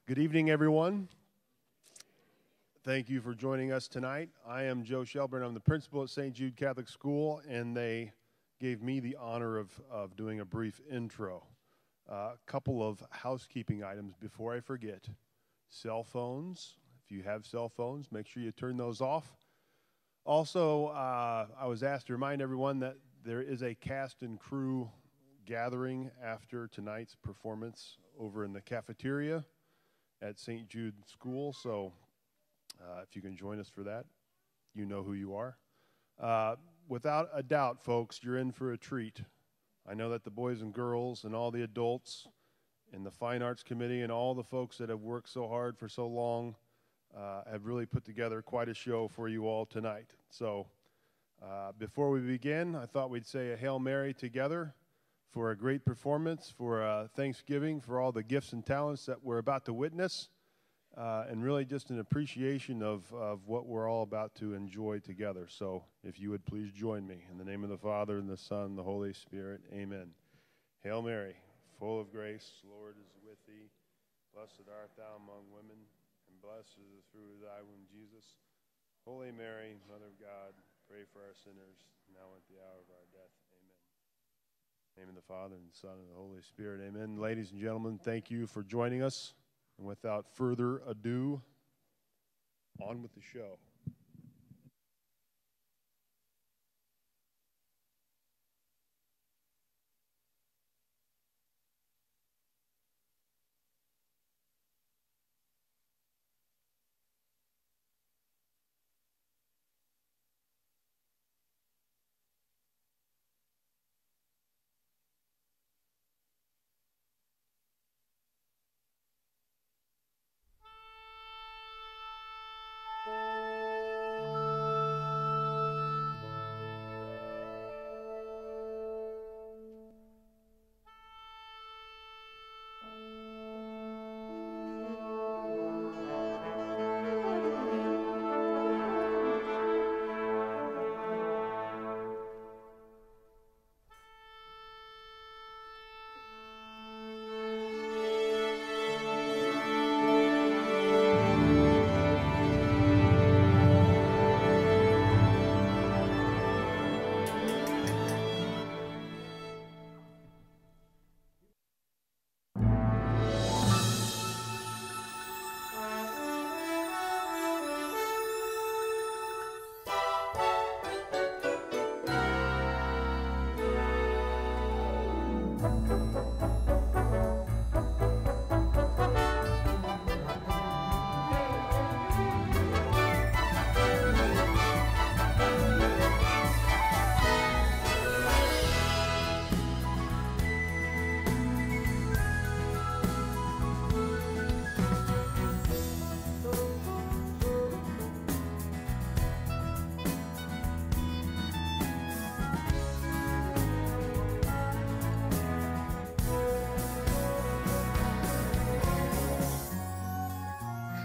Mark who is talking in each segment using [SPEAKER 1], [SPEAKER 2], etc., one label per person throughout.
[SPEAKER 1] Good evening, everyone. Thank you for joining us tonight. I am Joe Shelburne. I'm the principal at St. Jude Catholic School, and they gave me the honor of doing a brief intro. A couple of housekeeping items before I forget. Cell phones. If you have cell phones, make sure you turn those off. Also, I was asked to remind everyone that there is a cast and crew gathering after tonight's performance over in the cafeteria at St. Jude School, so if you can join us for that, you know who you are. Without a doubt, folks, you're in for a treat. I know that the boys and girls and all the adults and the Fine Arts Committee and all the folks that have worked so hard for so long have really put together quite a show for you all tonight. So before we begin, I thought we'd say a Hail Mary together for a great performance, for Thanksgiving, for all the gifts and talents that we're about to witness, and really just an appreciation of what we're all about to enjoy together. So if you would please join me. In the name of the Father, and the Son, and the Holy Spirit, amen. Hail Mary, full of grace, the Lord is with thee. Blessed art thou among women, and blessed is the fruit of thy womb, Jesus. Holy Mary, Mother of God, pray for our sinners, now and at the hour of our death. In the name of the Father, and the Son, and the Holy Spirit, amen. Ladies and gentlemen, thank you for joining us. And without further ado, on with the show.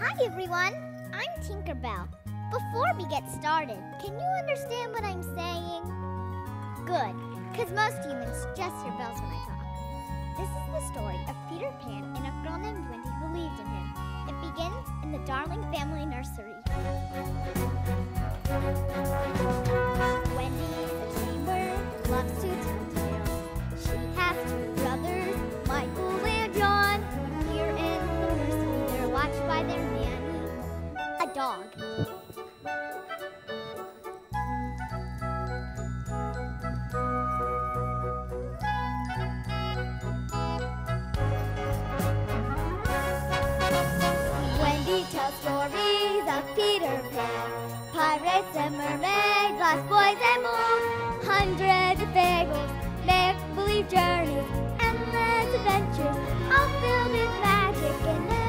[SPEAKER 2] Hi everyone, I'm Tinkerbell. Before we get started, can you understand what I'm saying? Good, because most humans just hear bells when I talk. This is the story of Peter Pan and a girl named Wendy who believed in him. It begins in the Darling family nursery. Wendy is a dreamer, loves to tell tales. She has two brothers, Michael and John. Here in the nursery, they're watched by their nanny, a dog. Wendy tells stories of Peter Pan, pirates and mermaids, lost boys and moon, hundreds of fables, make-believe journeys, endless adventures, all filled with magic and never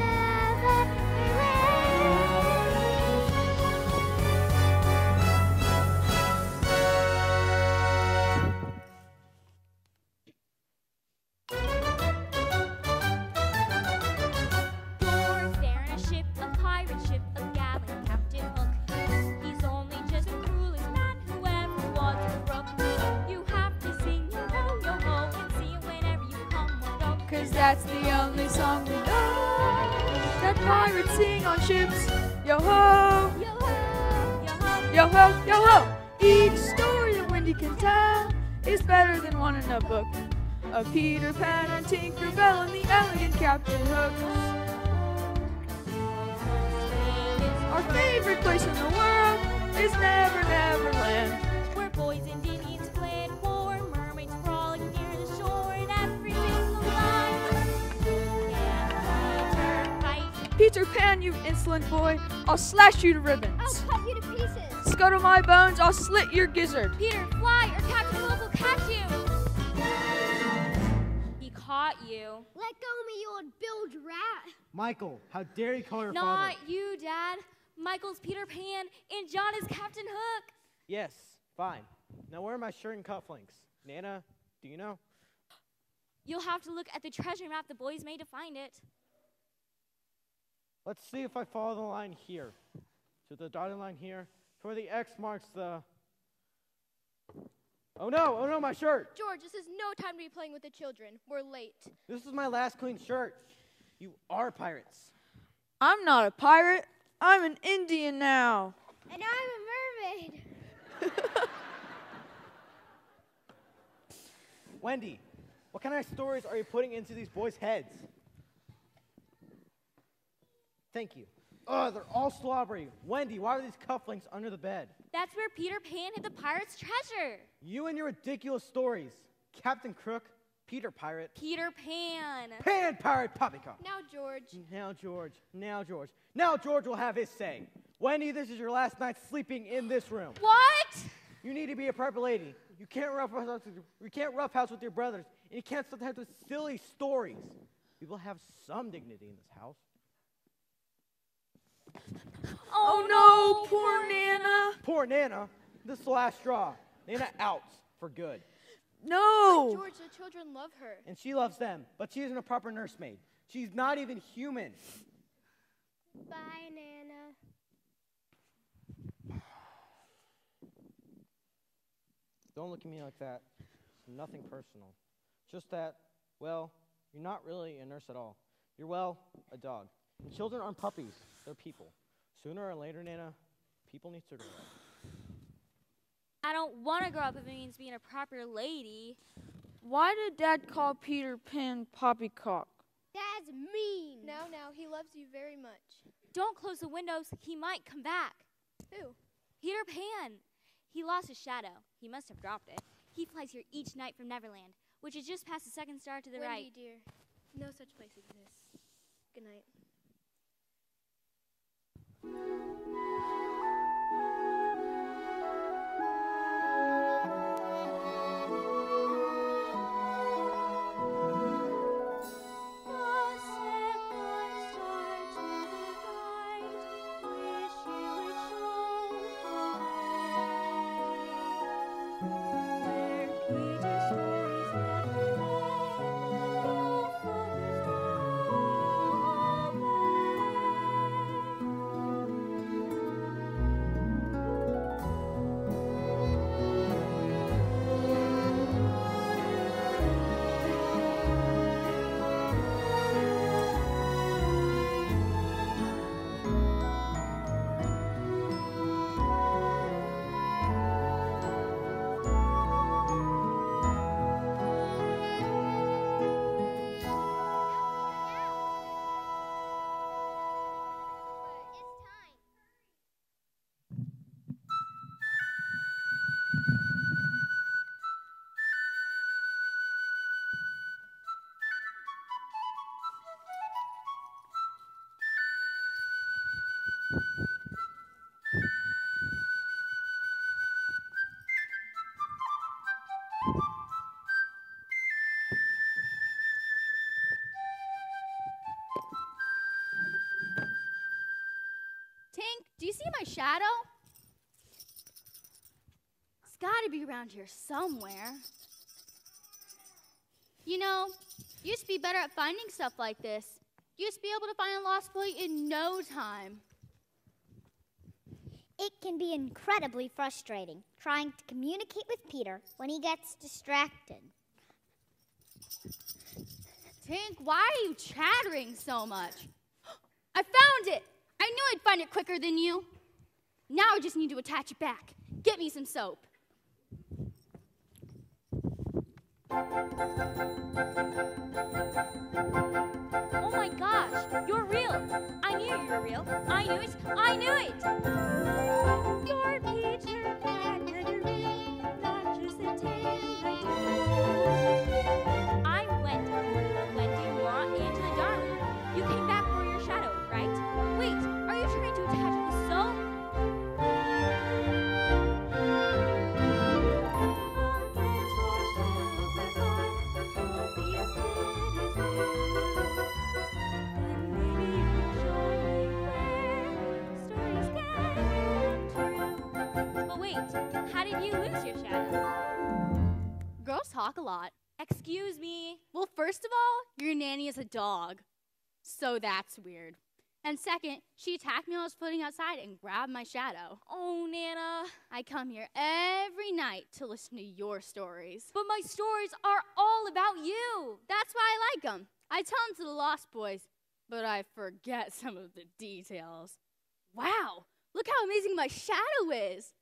[SPEAKER 3] Doors there in a ship, a pirate ship, a gallant Captain Hook. He's only just the cruelest man who ever was a crook. You have to sing yo ho yo ho and see it whenever you come or go. 'Cause that's the only song we know.
[SPEAKER 4] Pirates sing on ships. Yo-ho!
[SPEAKER 3] Yo-ho, yo-ho.
[SPEAKER 4] Yo-ho! Yo-ho! Each story that Wendy can tell is better than one in a book. Of Peter Pan and Tinker Bell and the elegant Captain Hook. Our favorite place in the world is Neverland.
[SPEAKER 3] Where boys and Indians play at war, mermaids frolic near the shore, and every single line can fight.
[SPEAKER 4] Peter Pan, you insolent boy, I'll slash you to ribbons.
[SPEAKER 2] I'll cut you to pieces.
[SPEAKER 4] Scuttle my bones, I'll slit your gizzard.
[SPEAKER 3] Peter, fly, or Captain Hook will catch you. He caught you.
[SPEAKER 2] Let go of me, you old bilge rat.
[SPEAKER 5] Michael, how dare you call your father?
[SPEAKER 3] Not you, Dad. Michael's Peter Pan, and John is Captain Hook.
[SPEAKER 5] Yes, fine. Now where are my shirt and cufflinks? Nana, do you know?
[SPEAKER 3] You'll have to look at the treasure map the boys made to find it.
[SPEAKER 5] Let's see if I follow the line here. To the dotted line here, where the X marks the... Oh no, my shirt!
[SPEAKER 6] George, this is no time to be playing with the children. We're late.
[SPEAKER 5] This is my last clean shirt. You are pirates.
[SPEAKER 4] I'm not a pirate. I'm an Indian now.
[SPEAKER 2] And I'm a mermaid.
[SPEAKER 5] Wendy, what kind of stories are you putting into these boys' heads? Thank you. Oh, they're all slobbery. Wendy, why are these cufflinks under the bed?
[SPEAKER 3] That's where Peter Pan hid the pirate's treasure.
[SPEAKER 5] You and your ridiculous stories. Captain Crook, Peter Pirate.
[SPEAKER 3] Peter Pan.
[SPEAKER 5] Pan Pirate Poppycock.
[SPEAKER 6] Now, George.
[SPEAKER 5] Now George will have his say. Wendy, this is your last night sleeping in this room.
[SPEAKER 3] What?
[SPEAKER 5] You need to be a proper lady. You can't roughhouse with your brothers, and you can't sometimes with silly stories. People have some dignity in this house.
[SPEAKER 4] Oh no, poor Nana.
[SPEAKER 5] Poor Nana. This is the last straw. Nana out for good.
[SPEAKER 4] No.
[SPEAKER 6] George, the children love her.
[SPEAKER 5] And she loves them, but she isn't a proper nursemaid. She's not even human.
[SPEAKER 2] Bye, Nana.
[SPEAKER 5] Don't look at me like that. Nothing personal. Just that, well, you're not really a nurse at all. You're, well, a dog. And children aren't puppies. They're people. Sooner or later, Nana, people need to grow up.
[SPEAKER 3] I don't want to grow up if it means being a proper lady.
[SPEAKER 4] Why did Dad call Peter Pan Poppycock?
[SPEAKER 2] That's mean.
[SPEAKER 6] Now, he loves you very much.
[SPEAKER 3] Don't close the windows. He might come back.
[SPEAKER 6] Who?
[SPEAKER 3] Peter Pan. He lost his shadow. He must have dropped it. He flies here each night from Neverland, which is just past the second star to the
[SPEAKER 6] Wendy,
[SPEAKER 3] right.
[SPEAKER 6] dear, no such place exists. Good night.
[SPEAKER 7] Tink, do you see my shadow? It's got to be around here somewhere. You know, you used to be better at finding stuff like this. You used to be able to find a lost boy in no time.
[SPEAKER 2] It can be incredibly frustrating trying to communicate with Peter when he gets distracted.
[SPEAKER 7] Tink, why are you chattering so much? I found find it quicker than you. Now I just need to attach it back. Get me some soap.
[SPEAKER 3] Oh my gosh, you're real. I knew you were real. I knew it. I knew it. You're Peter Pan and you're real, not just a tale I do. I went with Wendy, Nora, Angela, Darling. You came back for your shadow, right? Wait, are you trying to attach it with soap? But wait, how did you lose your shadow?
[SPEAKER 7] Girls talk a lot.
[SPEAKER 3] Excuse me.
[SPEAKER 7] Well, first of all, your nanny is a dog. So that's weird. And second, she attacked me when I was floating outside and grabbed my shadow.
[SPEAKER 3] Oh, Nana.
[SPEAKER 7] I come here every night to listen to your stories.
[SPEAKER 3] But my stories are all about you.
[SPEAKER 7] That's why I like them. I tell them to the Lost Boys, but I forget some of the details. Wow, look how amazing my shadow is.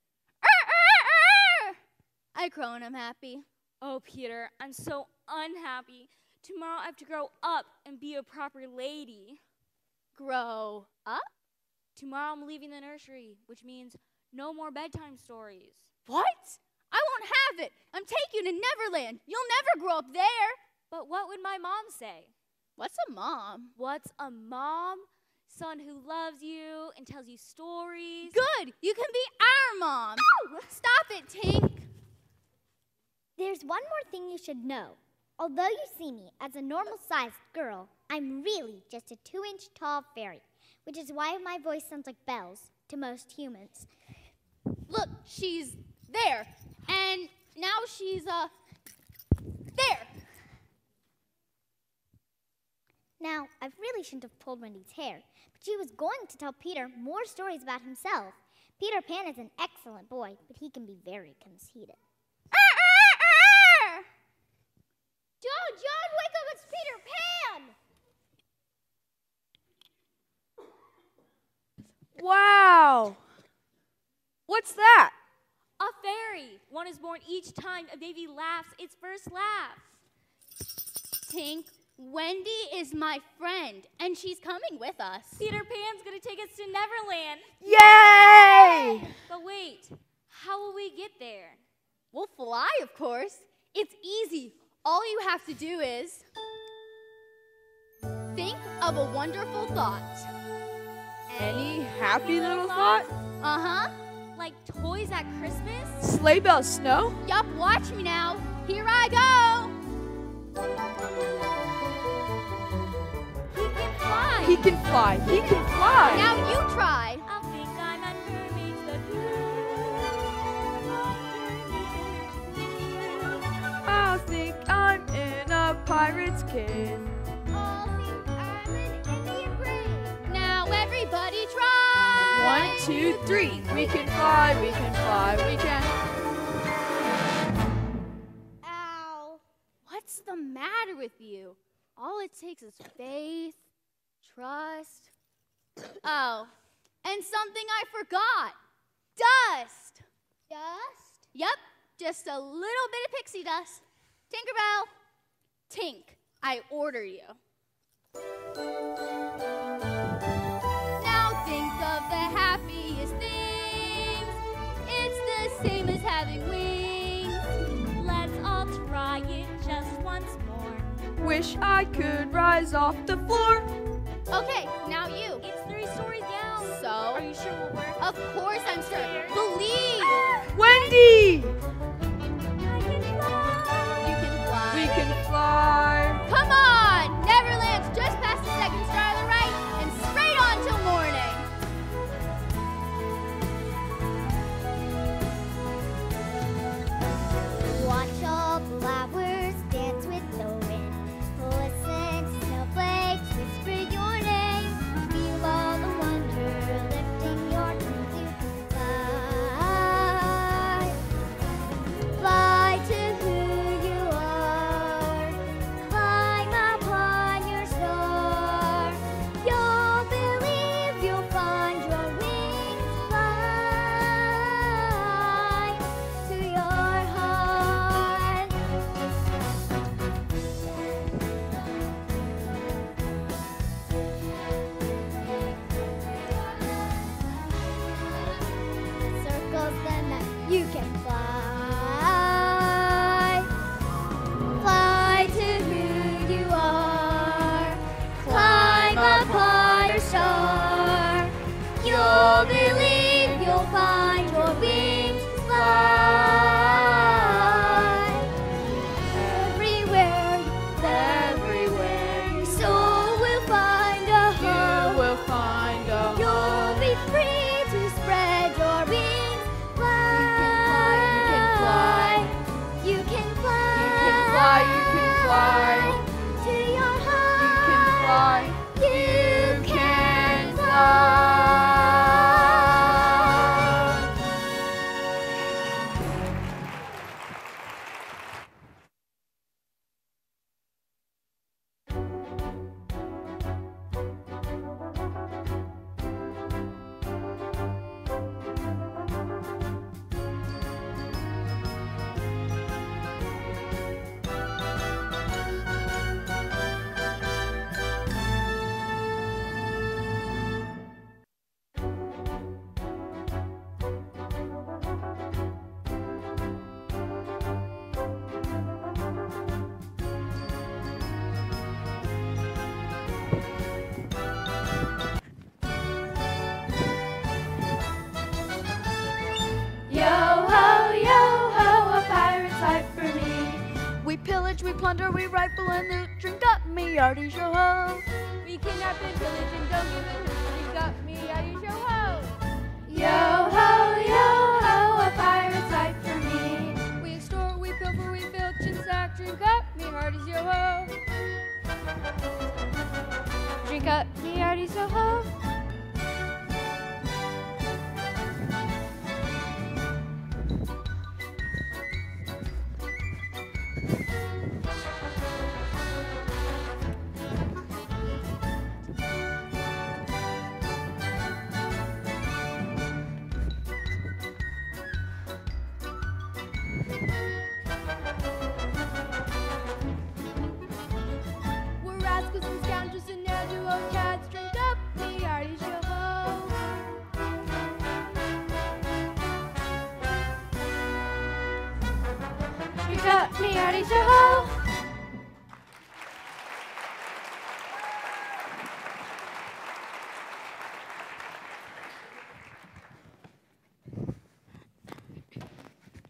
[SPEAKER 7] I crow when I'm happy.
[SPEAKER 3] Oh, Peter, I'm so unhappy. Tomorrow I have to grow up and be a proper lady.
[SPEAKER 7] Grow up?
[SPEAKER 3] Tomorrow I'm leaving the nursery, which means no more bedtime stories.
[SPEAKER 7] What? I won't have it. I'm taking you to Neverland. You'll never grow up there.
[SPEAKER 3] But what would my mom say?
[SPEAKER 7] What's a mom?
[SPEAKER 3] What's a mom? Someone who loves you and tells you stories.
[SPEAKER 7] Good. You can be our mom. No! Stop it, Tink.
[SPEAKER 2] There's one more thing you should know. Although you see me as a normal-sized girl, I'm really just a 2-inch tall fairy, which is why my voice sounds like bells to most humans.
[SPEAKER 7] Look, she's there, and now she's, there.
[SPEAKER 2] Now, I really shouldn't have pulled Wendy's hair, but she was going to tell Peter more stories about himself. Peter Pan is an excellent boy, but he can be very conceited. John, wake up, it's Peter Pan!
[SPEAKER 4] Wow. What's that?
[SPEAKER 3] A fairy. One is born each time a baby laughs its first laugh.
[SPEAKER 7] Tink, Wendy is my friend, and she's coming with us.
[SPEAKER 3] Peter Pan's going to take us to Neverland.
[SPEAKER 4] Yay!
[SPEAKER 3] But wait, how will we get there?
[SPEAKER 7] We'll fly, of course. It's easy. All you have to do is think of a wonderful thought.
[SPEAKER 4] Any happy little thought?
[SPEAKER 7] Uh-huh.
[SPEAKER 3] Like toys at Christmas?
[SPEAKER 4] Sleigh bells, snow?
[SPEAKER 7] Yup, watch me now. Here I go.
[SPEAKER 3] He can fly.
[SPEAKER 4] He can fly. He can fly.
[SPEAKER 7] Now you try.
[SPEAKER 3] I think I'm at Mermaid's Lagoon.
[SPEAKER 4] I think I'm in a pirate's cave.
[SPEAKER 2] I think I'm an Indian brave.
[SPEAKER 7] Now everybody try.
[SPEAKER 4] 1, 2, 3. We can fly, we can fly, we can.
[SPEAKER 2] Ow.
[SPEAKER 7] What's the matter with you? All it takes is faith, trust. Oh, and something I forgot. Dust.
[SPEAKER 2] Dust?
[SPEAKER 7] Yup, just a little bit of pixie dust. Tinkerbell. Tink, I order you. Now think of the happiest things. It's the same as having wings.
[SPEAKER 3] Let's all try it just once more.
[SPEAKER 4] Wish I could rise off the floor.
[SPEAKER 7] Okay, now you.
[SPEAKER 3] It's 3 stories down.
[SPEAKER 7] So?
[SPEAKER 3] Are you sure we'll work?
[SPEAKER 7] Of course I'm sure. Believe.
[SPEAKER 4] Wendy!
[SPEAKER 3] I can fly.
[SPEAKER 7] You can fly.
[SPEAKER 4] We can fly.
[SPEAKER 7] Come on! Neverland's just past the second star on the right and straight on till morning.
[SPEAKER 2] Watch all flowers dance with the wind. Listen to snowflakes whisper your name. Feel all the wonder lifting your wings. You can fly.
[SPEAKER 4] we plunder, we rifle and loot. Drink up, me hearty yo-ho.
[SPEAKER 3] We kidnap and pillage and don't give a hoot. Drink up, me hearty yo-ho.
[SPEAKER 4] Yo-ho, yo-ho, a pirate's life for me.
[SPEAKER 3] We extort, we pilfer, we filch and sack. Drink up, me hearties yo-ho. Drink up, me hearties yo-ho. We're rascals and scoundrels and ne'er-do-well cats. Drink up, me hearties yo-ho. Drink up, me hearties yo-ho.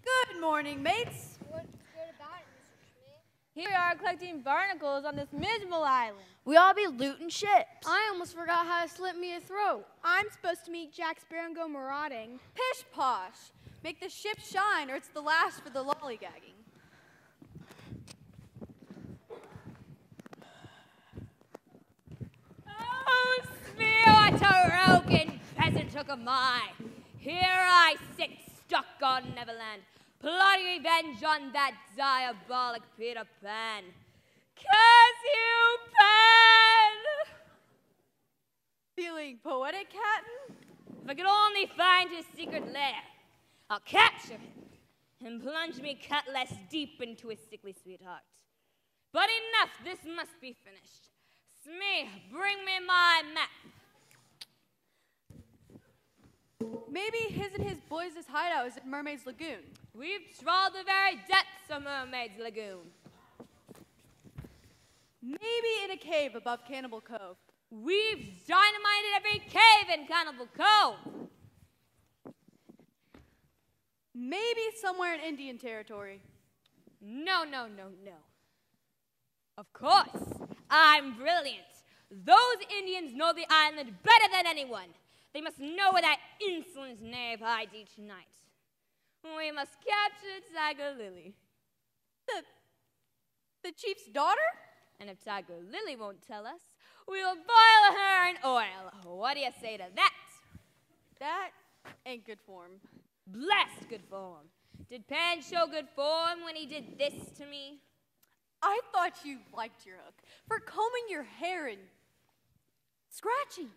[SPEAKER 4] Good morning, mates.
[SPEAKER 2] What's good about it, Mr. Schmidt?
[SPEAKER 3] Here we are collecting barnacles on this miserable island.
[SPEAKER 4] We all be looting ships.
[SPEAKER 6] I almost forgot how to slit me a throat. I'm supposed to meet Jack Sparrow and go marauding.
[SPEAKER 4] Pish posh. Make the ship shine or it's the last for the lollygagging.
[SPEAKER 3] Oh, smear what a rogan peasant took of mine. Here I sit stuck on Neverland, plotting revenge on that diabolic Peter Pan. 'Cause you Pan!
[SPEAKER 4] Feeling poetic, Captain?
[SPEAKER 3] If I could only find his secret lair, I'll capture him and plunge me cutlass deep into his sickly sweetheart. But enough, this must be finished. Smee, bring me my map.
[SPEAKER 4] Maybe his and his boys' hideout is at Mermaid's Lagoon.
[SPEAKER 3] We've trawled the very depths of Mermaid's Lagoon.
[SPEAKER 4] Maybe in a cave above Cannibal Cove.
[SPEAKER 3] We've dynamited every cave in Cannibal Cove.
[SPEAKER 4] Maybe somewhere in Indian territory.
[SPEAKER 3] No, no, no, no. Of course, I'm brilliant. Those Indians know the island better than anyone. They must know where that insolent knave hides each night. We must capture Tiger Lily.
[SPEAKER 4] The chief's daughter?
[SPEAKER 3] And if Tiger Lily won't tell us, we'll boil her in oil. What do you say to that?
[SPEAKER 4] That ain't good form.
[SPEAKER 3] Blessed good form. Did Pan show good form when he did this to me?
[SPEAKER 4] I thought you liked your hook for combing your hair and scratching.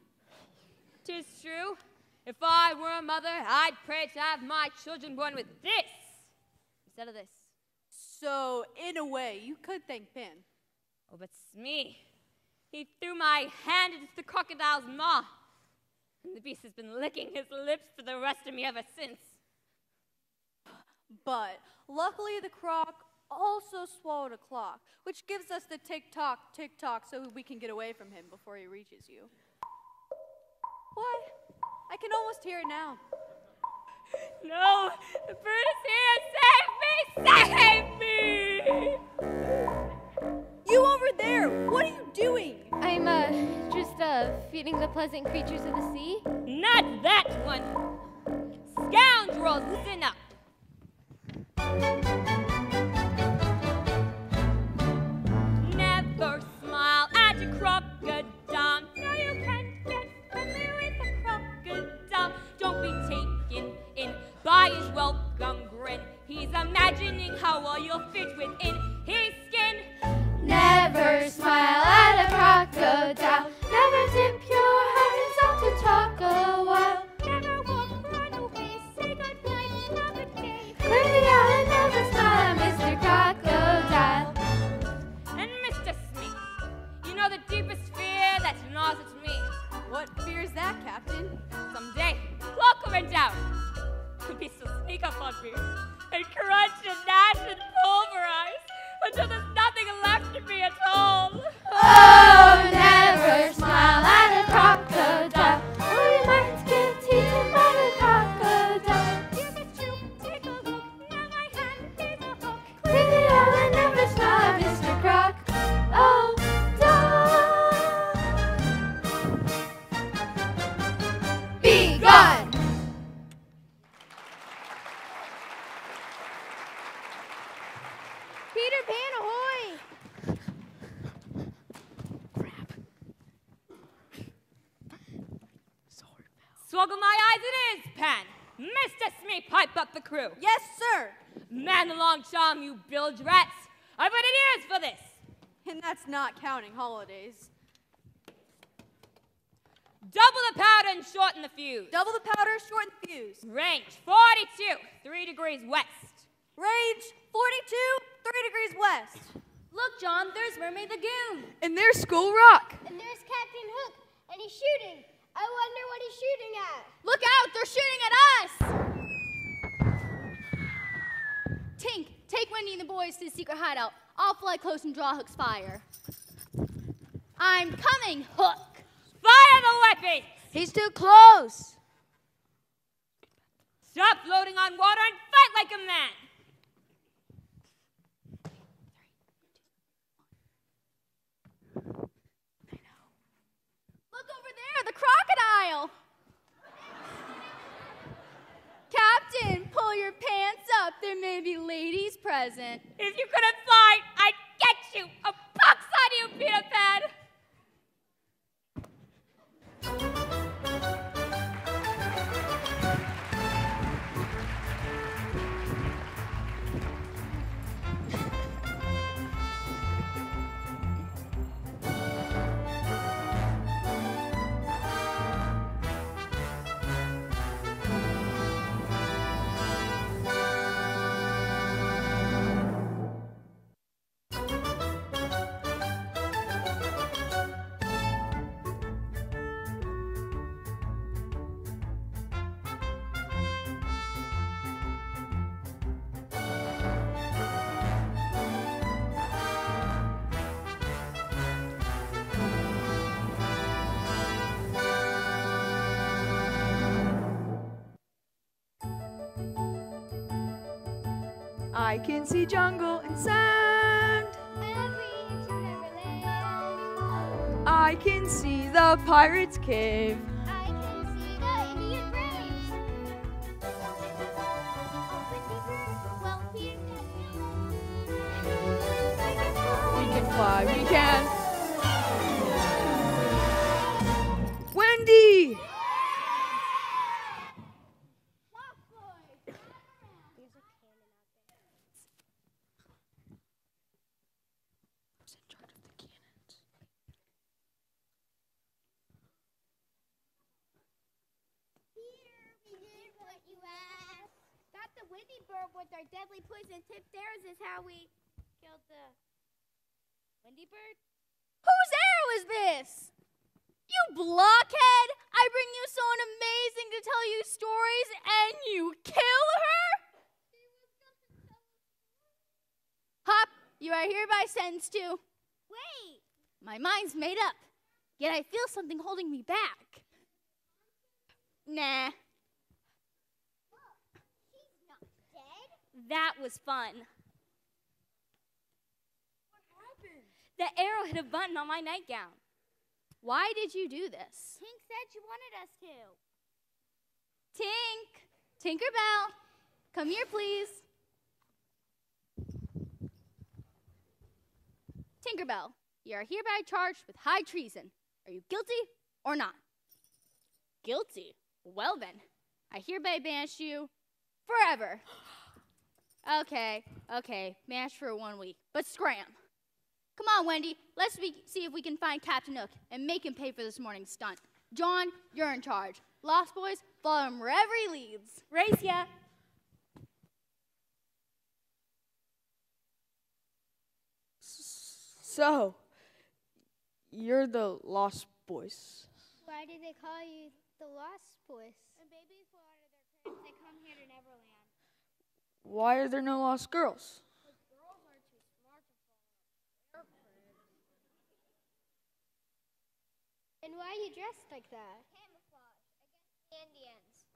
[SPEAKER 3] 'Tis true. If I were a mother, I'd pray to have my children born with this instead of this.
[SPEAKER 4] So, in a way, you could thank Pan.
[SPEAKER 3] Oh, but Smee, he threw my hand into the crocodile's maw, and the beast has been licking his lips for the rest of me ever since.
[SPEAKER 4] But luckily the croc also swallowed a clock, which gives us the tick-tock, tick-tock so we can get away from him before he reaches you. Why? I can almost hear it now.
[SPEAKER 3] No, the bird is here! Save me! Save me!
[SPEAKER 4] You over there! What are you doing?
[SPEAKER 6] I'm, just, feeding the pleasant creatures of the sea.
[SPEAKER 3] Not that one! Scoundrels, listen up! Never smile at a crocodile. No, you can't get friendly with a crocodile. Don't be taken in by his welcome grin. He's imagining how well you'll fit within his skin.
[SPEAKER 7] Never smile at a crocodile. Never dip your heart in salt to talk a while.
[SPEAKER 3] Never walk, run away, say goodnight, have a day.
[SPEAKER 7] Clear the island, never smile at Mr. Crocodile.
[SPEAKER 3] And Mr. Smee, you know the deepest fear that gnaws at me.
[SPEAKER 4] What fear is that, Captain?
[SPEAKER 3] Someday, cloak her down. The beast will sneak up on me and crunch and gnash and pulverize until there's nothing left of me at all.
[SPEAKER 7] Oh, never smile at a crocodile, or you might get eaten by the crocodile.
[SPEAKER 3] Yes, it's true. Take a look. Now my hand is a hook.
[SPEAKER 7] Clear the island, never smile at
[SPEAKER 3] Swoggle my eyes it is, Pan. Mr. Smee, pipe up the crew.
[SPEAKER 4] Yes, sir.
[SPEAKER 3] Man along charm, you bilge rats. I've waited years for this.
[SPEAKER 4] And that's not counting holidays.
[SPEAKER 3] Double the powder and shorten the fuse.
[SPEAKER 4] Double the powder, shorten the fuse.
[SPEAKER 3] Range 42, 3 degrees west.
[SPEAKER 4] Range 42, 3 degrees west.
[SPEAKER 3] Look, John, there's Mermaid Lagoon.
[SPEAKER 6] And there's School Rock.
[SPEAKER 2] And there's Captain Hook, and he's shooting. I wonder what he's shooting at.
[SPEAKER 7] Look out, they're shooting at us! Tink, take Wendy and the boys to the secret hideout. I'll fly close and draw Hook's fire. I'm coming, Hook.
[SPEAKER 3] Fire the weapons!
[SPEAKER 6] He's too close.
[SPEAKER 3] Stop floating on water and fight like a man.
[SPEAKER 7] Look over there, the crocodile. Captain, pull your pants up. There may be ladies present.
[SPEAKER 3] If you couldn't fly, I'd get you. A pox on you, Peter Pan.
[SPEAKER 6] I can see jungle and sand.
[SPEAKER 2] Every inch of Neverland.
[SPEAKER 6] I can see the pirate's cave.
[SPEAKER 2] I can see the Indian braves. Oh, well, Peter
[SPEAKER 6] We can fly, we can. Wendy!
[SPEAKER 2] The Windy bird with our deadly poison tipped arrows is how we killed the Windy bird.
[SPEAKER 7] Whose arrow is this? You blockhead! I bring you someone amazing to tell you stories, and you kill her? Hop, you are hereby sentenced to.
[SPEAKER 2] Wait!
[SPEAKER 7] My mind's made up, yet I feel something holding me back. Nah. That was fun.
[SPEAKER 6] What happened?
[SPEAKER 3] The arrow hit a button on my nightgown.
[SPEAKER 7] Why did you do this?
[SPEAKER 2] Tink said she wanted us to.
[SPEAKER 7] Tink! Tinkerbell! Come here, please. Tinkerbell, you are hereby charged with high treason. Are you guilty or not? Guilty? Well then, I hereby banish you forever. Okay, banished for 1 week, but scram. Come on, Wendy, let's see if we can find Captain Hook and make him pay for this morning's stunt. John, you're in charge. Lost Boys, follow him wherever he leads.
[SPEAKER 3] Race ya.
[SPEAKER 6] So, you're the Lost Boys.
[SPEAKER 2] Why did they call you the Lost Boys? When babies fall out of their cribs, they come here to Neverland.
[SPEAKER 6] Why are there no lost girls?
[SPEAKER 2] Because girls are too smart to fall out of their cribs. And why are you dressed like that? Camouflage against the Indians.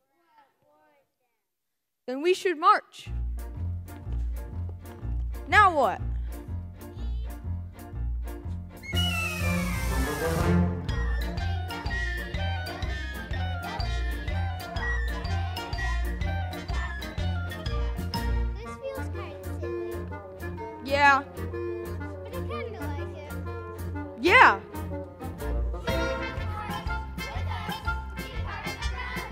[SPEAKER 6] Then we should march. Now what?
[SPEAKER 2] This feels kind of silly,
[SPEAKER 6] Yeah.
[SPEAKER 2] but I kind of like it.
[SPEAKER 6] Yeah.
[SPEAKER 2] With us, be part of the crowd.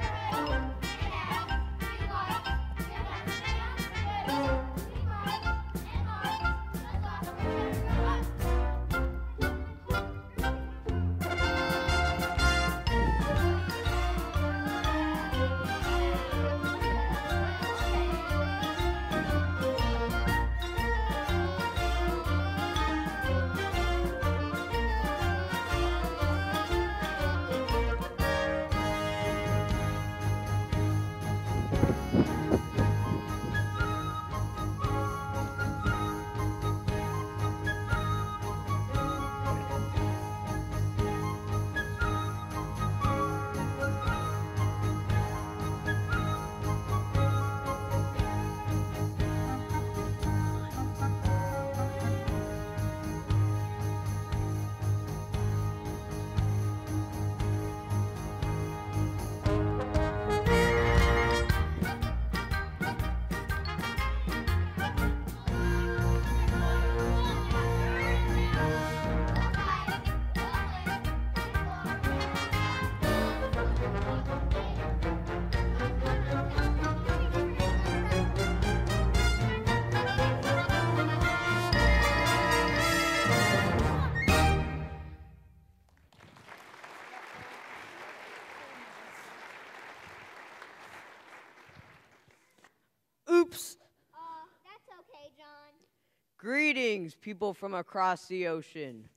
[SPEAKER 8] Greetings, people from across the ocean.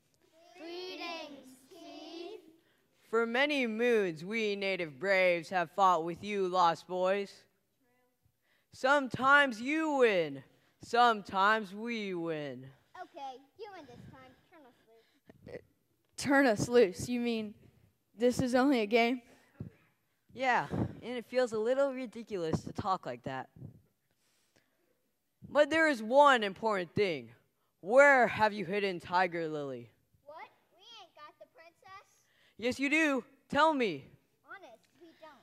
[SPEAKER 2] Greetings, Steve.
[SPEAKER 8] For many moons, we native braves have fought with you, lost boys. Sometimes you win, sometimes we win.
[SPEAKER 2] Okay, you win this time. Turn us loose.
[SPEAKER 6] Turn us loose. You mean this is only a game?
[SPEAKER 8] Yeah, and it feels a little ridiculous to talk like that. But there is one important thing. Where have you hidden Tiger Lily?
[SPEAKER 2] What? We ain't got the princess?
[SPEAKER 8] Yes, you do. Tell me.
[SPEAKER 2] Honest, we don't.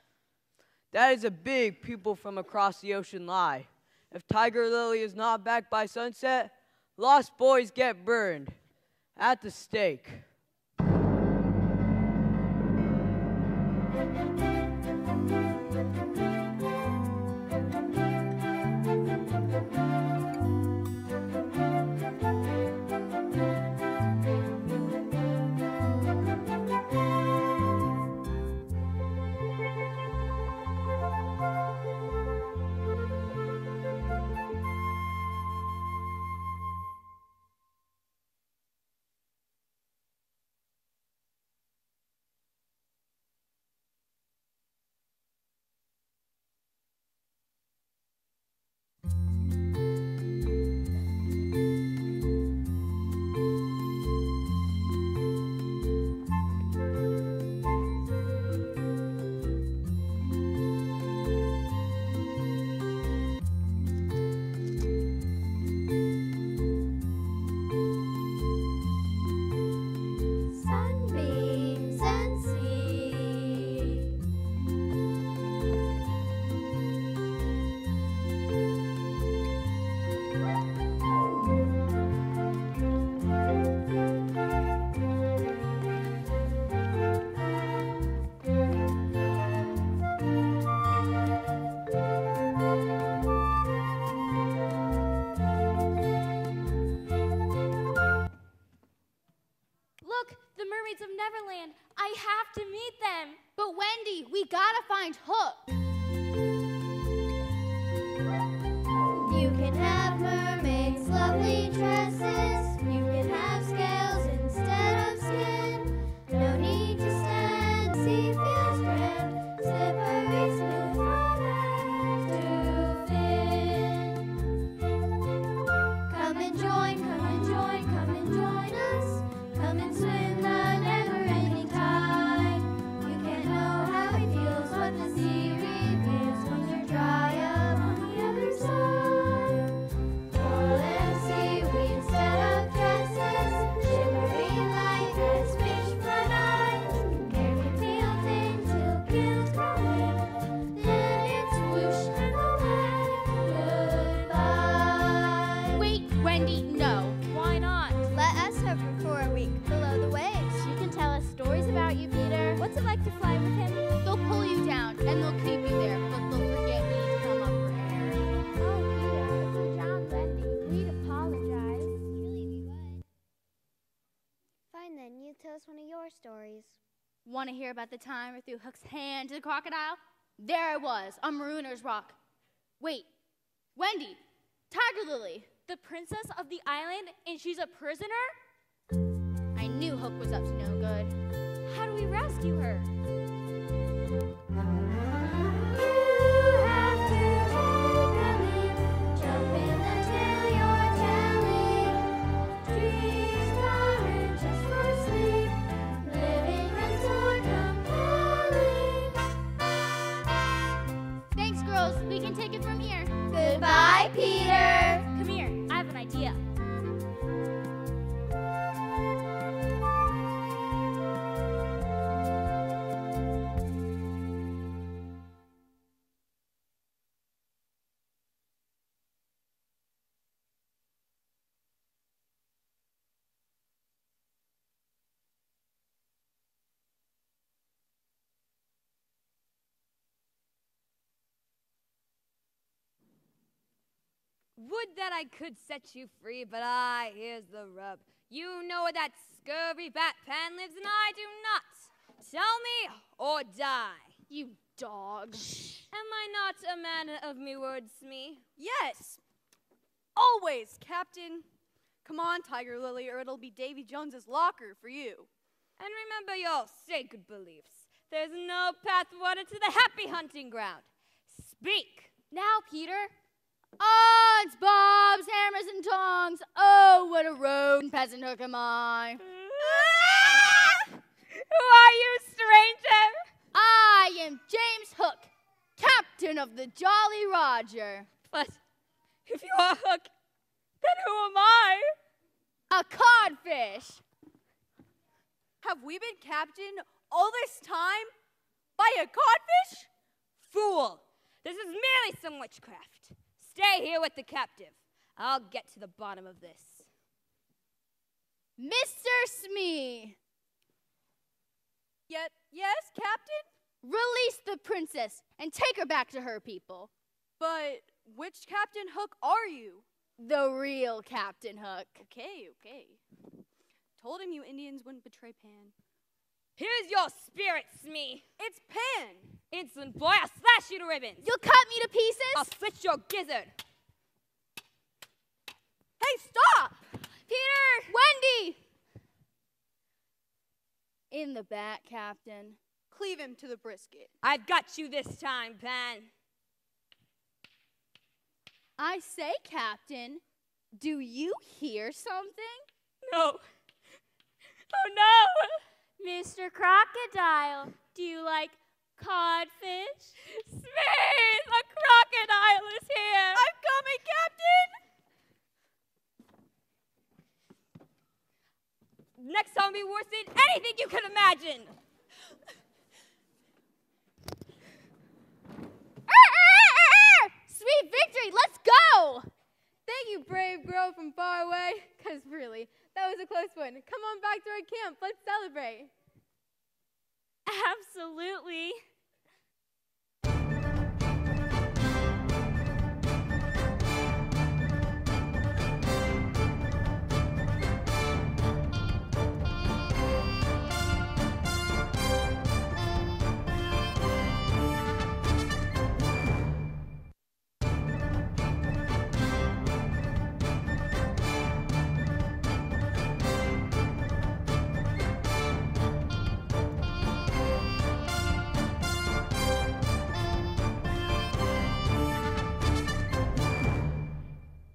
[SPEAKER 8] That is a big people from across the ocean lie. If Tiger Lily is not back by sunset, lost boys get burned at the stake.
[SPEAKER 2] Sunbeams and sea.
[SPEAKER 3] Look, the mermaids of Neverland. I have to meet them.
[SPEAKER 7] But Wendy, we gotta find Hook.
[SPEAKER 2] You can have mermaids' lovely dresses. You can have scales instead of skin. No need to stand, sea feels grand. Slippery, smooth waters to fin. Come and join, come and join, come and join us. Come and swim the never-ending tide. You can't know how it feels, what the sea reveals when we're dry up on the other side. Coral and seaweed instead of dresses, shimmering like as fish front eyes. Hair can feel thin till gills grow in, then it's whoosh and away. Goodbye.
[SPEAKER 7] Wait, Wendy, no.
[SPEAKER 3] Why not?
[SPEAKER 2] Let us hook her for a week below the waves.
[SPEAKER 7] She can tell us stories about you, Peter.
[SPEAKER 3] What's it like to fly with him?
[SPEAKER 7] They'll pull you down and they'll keep you there, but they'll forget me to come up for air.
[SPEAKER 2] Oh, Peter, good job, Wendy. We'd apologize. Truly, we would. Fine then, you tell us one of your stories.
[SPEAKER 7] Want to hear about the time I threw Hook's hand to the crocodile? There I was, on Marooner's Rock. Wait, Wendy, Tiger Lily.
[SPEAKER 3] The princess of the island, and she's a prisoner?
[SPEAKER 7] I knew Hook was up to no good.
[SPEAKER 3] How do we rescue her?
[SPEAKER 2] You have to take a leap, jump in the tale you're telling. Dreams aren't just for sleep, living and more compelling.
[SPEAKER 7] Thanks, girls. We can take it from here.
[SPEAKER 2] Goodbye, Peter.
[SPEAKER 3] Come here, I have an idea.
[SPEAKER 9] Would that I could set you free, but here's the rub. You know where that scurvy bat Pan lives, and I do not. Tell me or die.
[SPEAKER 7] You dog.
[SPEAKER 9] Am I not a man of me words, me?
[SPEAKER 4] Yes. Always, Captain. Come on, Tiger Lily, or it'll be Davy Jones's locker for you.
[SPEAKER 9] And remember your sacred beliefs. There's no path water to the happy hunting ground. Speak.
[SPEAKER 7] Now, Peter. Odds, bobs, hammers, and tongs. Oh, what a road peasant hook am I.
[SPEAKER 9] Who are you, stranger?
[SPEAKER 7] I am James Hook, captain of the Jolly Roger.
[SPEAKER 9] But if you are Hook, then who am I?
[SPEAKER 7] A codfish.
[SPEAKER 4] Have we been captain all this time by a codfish?
[SPEAKER 9] Fool! This is merely some witchcraft. Stay here with the captive. I'll get to the bottom of this.
[SPEAKER 7] Mr. Smee.
[SPEAKER 4] Yes, Captain?
[SPEAKER 7] Release the princess and take her back to her people.
[SPEAKER 4] But which Captain Hook are you?
[SPEAKER 7] The real Captain Hook.
[SPEAKER 4] Okay. Told him you Indians wouldn't betray Pan.
[SPEAKER 9] Here's your spirit, Smee.
[SPEAKER 4] It's Pan.
[SPEAKER 9] Insolent boy, I'll slash you to ribbons.
[SPEAKER 7] You'll cut me to pieces?
[SPEAKER 9] I'll slit your gizzard.
[SPEAKER 4] Hey, stop!
[SPEAKER 7] Peter! Wendy! In the back, Captain.
[SPEAKER 4] Cleave him to the brisket.
[SPEAKER 9] I've got you this time, Pan.
[SPEAKER 7] I say, Captain, do you hear something?
[SPEAKER 9] No. Oh, no.
[SPEAKER 3] Mr. Crocodile, do you like codfish?
[SPEAKER 9] Smee, the crocodile is here.
[SPEAKER 4] I'm coming, Captain!
[SPEAKER 9] Next time will be worse than anything you can imagine.
[SPEAKER 7] Sweet victory, let's go!
[SPEAKER 6] Thank you, brave girl from far away. Because really, that was a close one. Come on back to our camp. Let's celebrate.
[SPEAKER 3] Absolutely.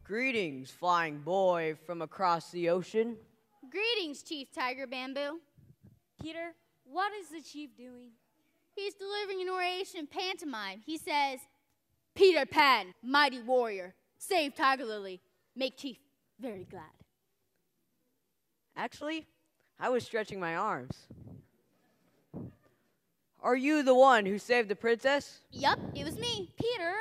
[SPEAKER 8] Greetings, flying boy from across the ocean.
[SPEAKER 7] Greetings, Chief Tiger Bamboo.
[SPEAKER 3] Peter, what is the chief doing?
[SPEAKER 7] He's delivering an oration pantomime. He says, Peter Pan, mighty warrior, save Tiger Lily, make Chief very glad.
[SPEAKER 8] Actually, I was stretching my arms. Are you the one who saved the princess?
[SPEAKER 7] Yup, it was me.
[SPEAKER 3] Peter?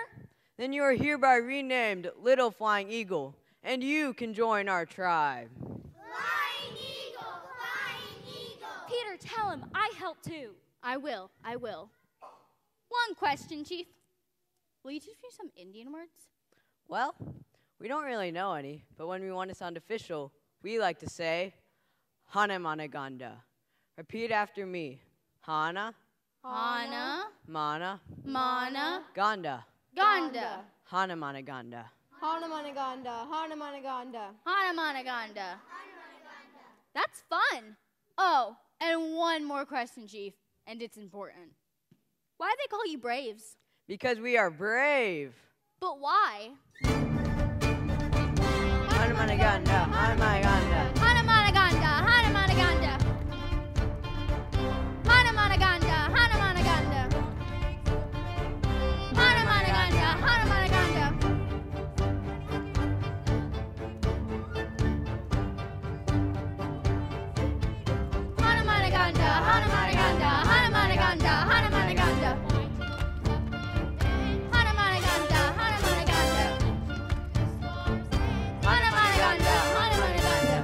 [SPEAKER 8] Then you are hereby renamed Little Flying Eagle, and you can join our tribe.
[SPEAKER 2] Flying eagle, flying eagle.
[SPEAKER 3] Peter, tell him I help too.
[SPEAKER 7] I will. One question, Chief. Will you teach me some Indian words?
[SPEAKER 8] Well, we don't really know any, but when we want to sound official, we like to say, Hana Managanda. Repeat after me. Hana,
[SPEAKER 7] Hana,
[SPEAKER 8] Mana,
[SPEAKER 7] Mana,
[SPEAKER 8] Ganda.
[SPEAKER 7] Ganda.
[SPEAKER 8] Hana Managanda.
[SPEAKER 6] Hanamanaganda, Hanamanaganda.
[SPEAKER 7] Hanamanaganda. That's fun. Oh, and one more question, Chief, and it's important. Why do they call you Braves?
[SPEAKER 8] Because we are brave.
[SPEAKER 7] But why?
[SPEAKER 8] Hana Managanda, Hana Managanda.
[SPEAKER 7] Hanamanaganda, Hanamanaganda. Hanamanaganda, Hanamanaganda. Hanamanaganda, Hanamanaganda. Hanamanaganda, Hanamanaganda, Hanamanaganda, Hanamanaganda. Hanamanaganda, Hanamanaganda. Hanamanaganda, Hanamanaganda.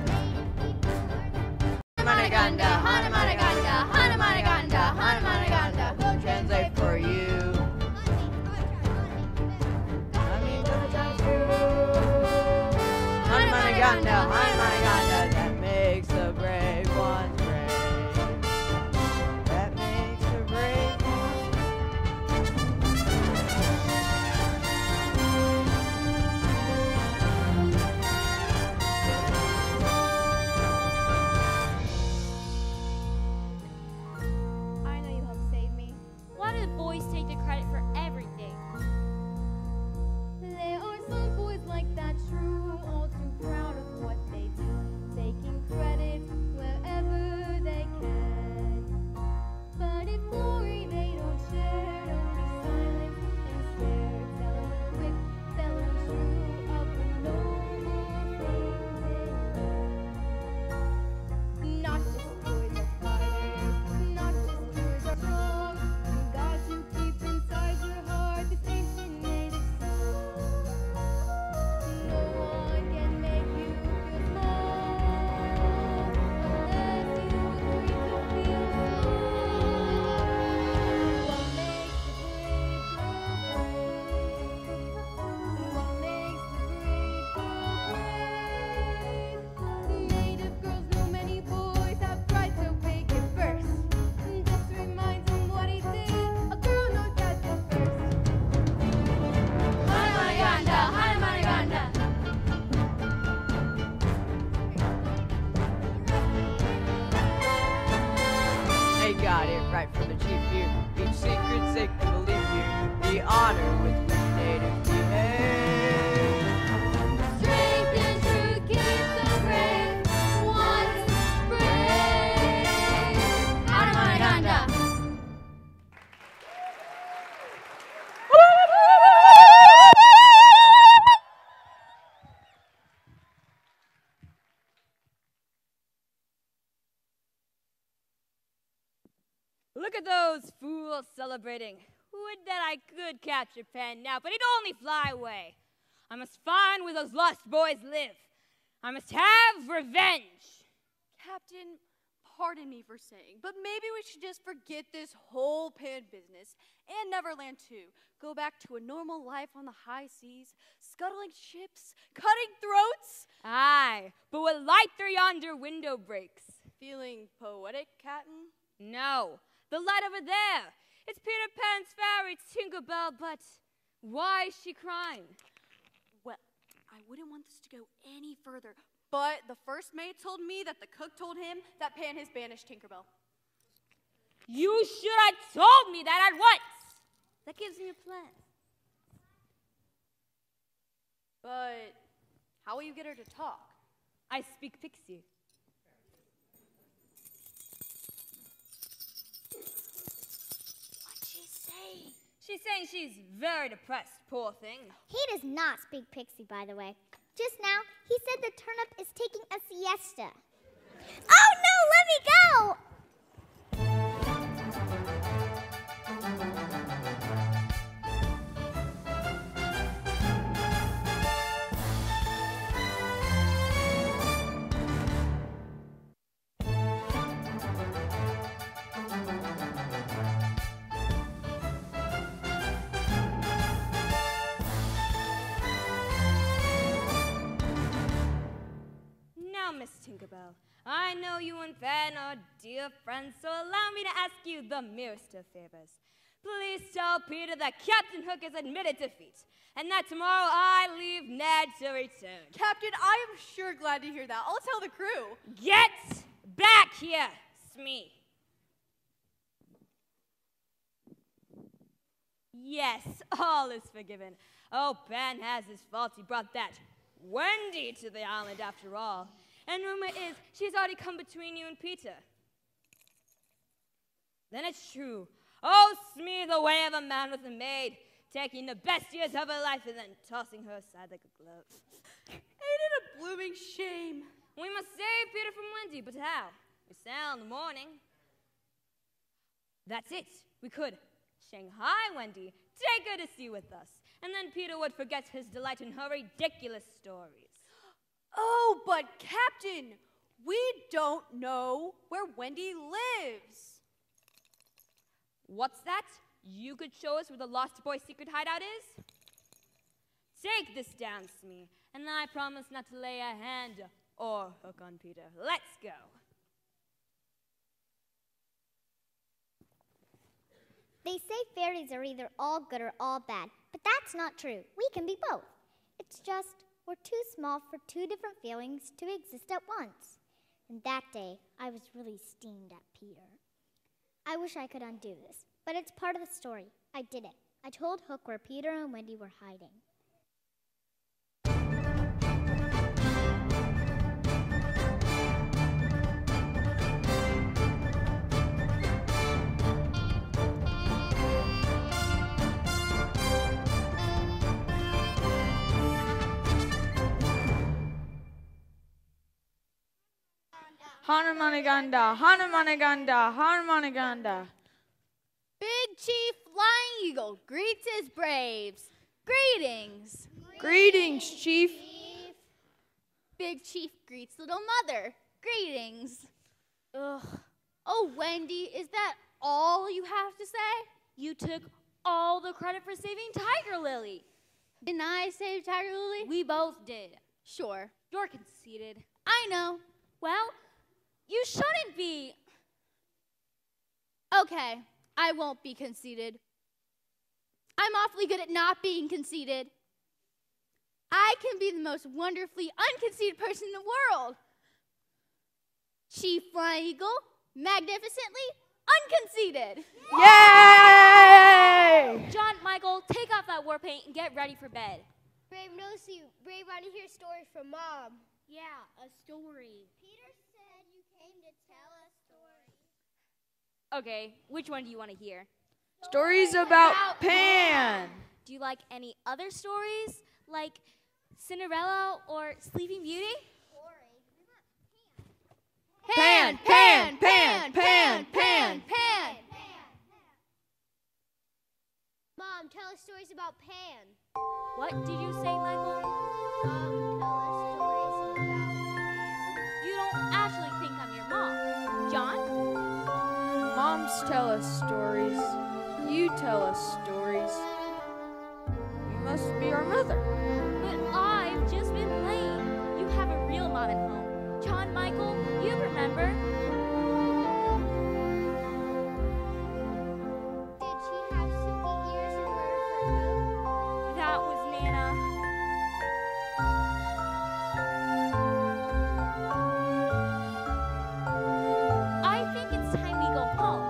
[SPEAKER 3] take the credit for everything.
[SPEAKER 6] There are some boys like that, true, all too proud of what they do, taking credit wherever they can. But if glory they don't share, don't be silent and stare. Tell them quick, tell them true, of the no more fame. Not just boys are fighters, not just boys are strong. You got to keep inside your heart this ancient native song. No one can make you feel small unless you agree to feel small. What makes the brave girl brave? What makes the brave girl brave? Native girls know many boys have tried to make it first. Just reminds him what he did. A girl knows that's the first.
[SPEAKER 3] Hanamanaganda, Hanamanaganda.
[SPEAKER 8] They got it right from the chief view. Each secret sacred believe you. The honor with which natives behave.
[SPEAKER 6] Strength and truth keeps them brave. Once brave.
[SPEAKER 3] Hanamanaganda.
[SPEAKER 9] Look at those fools celebrating. Would that I could capture Pan now, but he'd only fly away. I must find where those lost boys live. I must have revenge.
[SPEAKER 4] Captain, pardon me for saying, but maybe we should just forget this whole Pan business and Neverland too. Go back to a normal life on the high seas, scuttling ships, cutting throats.
[SPEAKER 9] Aye, but what light through yonder window breaks?
[SPEAKER 4] Feeling poetic, Captain?
[SPEAKER 9] No, the light over there. It's Peter Pan's fairy Tinkerbell, but why is she crying?
[SPEAKER 4] Well, I wouldn't want this to go any further, but the first mate told me that the cook told him that Pan has banished Tinkerbell.
[SPEAKER 9] You should have told me that at once. That gives me a plan.
[SPEAKER 4] But how will you get her to talk?
[SPEAKER 9] I speak pixie.
[SPEAKER 2] What'd she say?
[SPEAKER 9] She's saying she's very depressed, poor thing.
[SPEAKER 2] He does not speak pixie, by the way. Just now, he said the turnip is taking a siesta. Oh no, let me go!
[SPEAKER 9] Now, Miss Tinkerbell, I know you and Pan are dear friends, so allow me to ask you the merest of favors. Please tell Peter that Captain Hook has admitted defeat, and that tomorrow I leave Ned to return.
[SPEAKER 4] Captain, I am sure glad to hear that. I'll tell the crew.
[SPEAKER 9] Get back here, Smee. Yes, all is forgiven. Oh, Pan has his faults. He brought that Wendy to the island after all. And rumor is she's already come between you and Peter. Then it's true. Oh, Smee, the way of a man with a maid, taking the best years of her life and then tossing her aside like a glove.
[SPEAKER 4] Ain't it a blooming shame?
[SPEAKER 9] We must save Peter from Wendy, but how? We sail in the morning. That's it. We could Shanghai Wendy, take her to sea with us, and then Peter would forget his delight in her ridiculous stories.
[SPEAKER 4] Oh, but Captain, we don't know where Wendy lives.
[SPEAKER 9] What's that? You could show us where the Lost Boy's secret hideout is? Take this down, Smee, and I promise not to lay a hand or hook on Peter. Let's go.
[SPEAKER 2] They say fairies are either all good or all bad, but that's not true. We can be both. It's just we're too small for two different feelings to exist at once. And that day, I was really steamed at Peter. I wish I could undo this, but it's part of the story. I did it. I told Hook where Peter and Wendy were hiding.
[SPEAKER 8] Hanumanaganda, Hanumanaganda, Hanumanaganda.
[SPEAKER 7] Big Chief Flying Eagle greets his braves. Greetings.
[SPEAKER 8] Greetings, Chief.
[SPEAKER 7] Big Chief greets little mother. Greetings. Ugh. Oh, Wendy, is that all you have to say?
[SPEAKER 3] You took all the credit for saving Tiger Lily.
[SPEAKER 7] Didn't I save Tiger Lily?
[SPEAKER 3] We both did.
[SPEAKER 7] Sure.
[SPEAKER 3] You're conceited.
[SPEAKER 7] I know.
[SPEAKER 3] Well, you shouldn't be.
[SPEAKER 7] Okay, I won't be conceited. I'm awfully good at not being conceited. I can be the most wonderfully unconceited person in the world. Chief Flying Eagle, magnificently unconceited.
[SPEAKER 8] Yay!
[SPEAKER 3] John, Michael, take off that war paint and get ready for bed.
[SPEAKER 2] Brave knows you. Brave want to hear stories from Mom.
[SPEAKER 7] Yeah, a story.
[SPEAKER 2] Peter said you came to tell us stories.
[SPEAKER 3] Okay, which one do you want to hear?
[SPEAKER 8] Stories about Pan.
[SPEAKER 3] Do you like any other stories, like Cinderella or Sleeping Beauty?
[SPEAKER 8] Pan, Pan, Pan, Pan, Pan.
[SPEAKER 2] Mom, tell us stories about Pan.
[SPEAKER 3] What did you say, Michael?
[SPEAKER 2] Mom, tell us stories about
[SPEAKER 3] You don't actually think I'm your mom. John?
[SPEAKER 8] Moms tell us stories. You tell us stories. You must be our mother.
[SPEAKER 3] But I've just been playing. You have a real mom at home. John, Michael, you remember?
[SPEAKER 2] Did she have silky ears and wear a fur coat?
[SPEAKER 3] That was Nana. I think it's time we go home.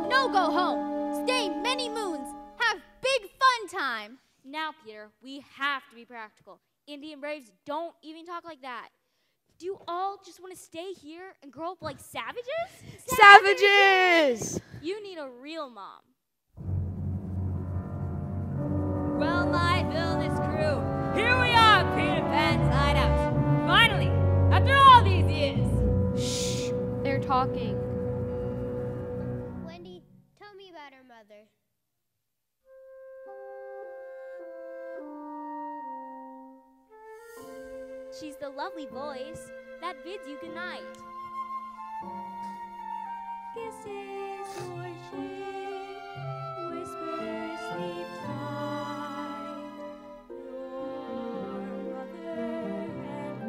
[SPEAKER 7] No, go home. Stay many moons. Have big fun time.
[SPEAKER 3] Now, Peter, we have to be practical. Indian braves don't even talk like that. Do you all just want to stay here and grow up like savages?
[SPEAKER 8] Savages!
[SPEAKER 3] You need a real mom.
[SPEAKER 9] Well, my villainous crew, here we are, Peter Pan's hideout. Finally, after all these years.
[SPEAKER 7] Shh, they're talking.
[SPEAKER 2] Wendy, tell me about her mother.
[SPEAKER 3] She's the lovely voice that bids you goodnight. Kisses your cheek, whispers sleep tight. Your mother and mine.